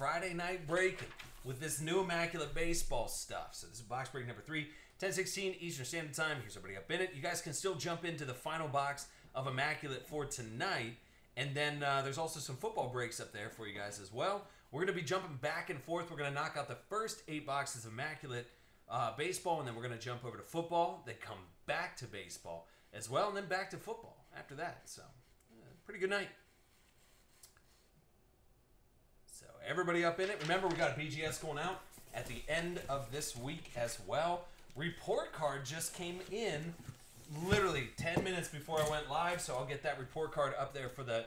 Friday night breaking with this new Immaculate baseball stuff. So this is box break number 3, 10:16 Eastern Standard Time. Here's everybody up in it. You guys can still jump into the final box of Immaculate for tonight. And then there's also some football breaks up there for you guys as well. We're going to be jumping back and forth. We're going to knock out the first 8 boxes of Immaculate baseball, and then we're going to jump over to football, then come back to baseball as well, and then back to football after that. So, pretty good night. So, everybody up in it. Remember, we got a BGS going out at the end of this week as well. Report card just came in literally 10 minutes before I went live, so I'll get that report card up there for the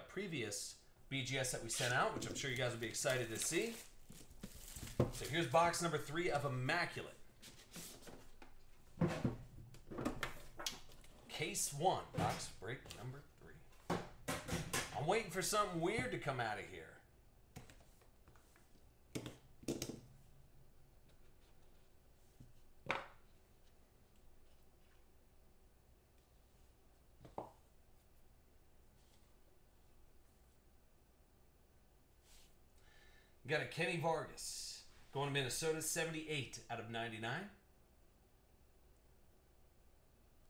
previous BGS that we sent out, which I'm sure you guys will be excited to see. So here's box number 3 of Immaculate. Case 1, box break number 3. I'm waiting for something weird to come out of here. Got a Kenny Vargas going to Minnesota, 78 out of 99.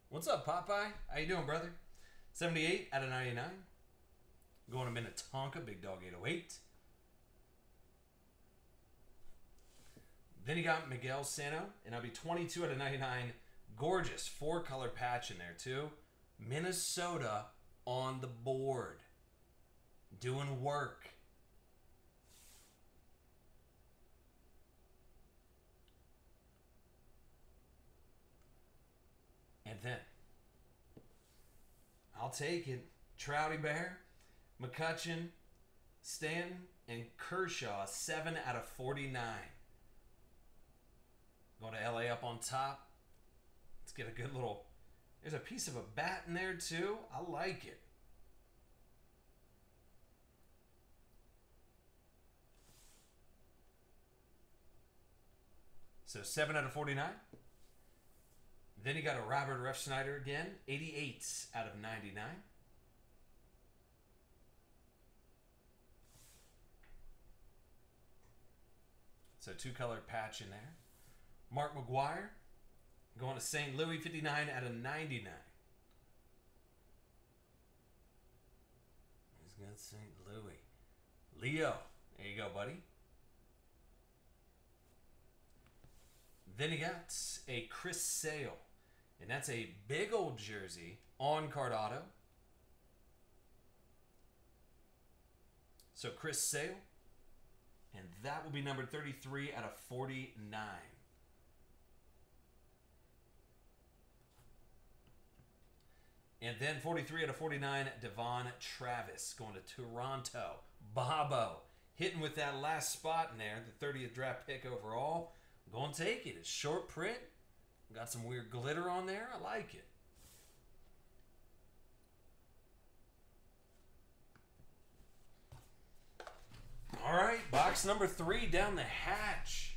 What's up, Popeye? How you doing, brother? 78 out of 99. Going to Minnetonka, Big Dog 808. Then you got Miguel Sano, and I'll be 22 out of 99. Gorgeous 4-color patch in there, too. Minnesota on the board. Doing work. And then, I'll take it. Trouty Bear, McCutcheon, Stanton, and Kershaw, 7 out of 49. Going to LA up on top. Let's get a good little... There's a piece of a bat in there, too. I like it. So, 7 out of 49. Then you got a Robert Refsnyder again, 88 out of 99. So 2-color patch in there. Mark McGuire going to St. Louis, 59 out of 99. He's got St. Louis. Leo, there you go, buddy. Then you got a Chris Sale. And that's a big old jersey on card auto. So Chris Sale. And that will be numbered 33 out of 49. And then 43 out of 49, Devon Travis going to Toronto. Bobo hitting with that last spot in there, the 30th draft pick overall. I'm going to take it. It's short print. Got some weird glitter on there. I like it. All right, box number 3 down the hatch.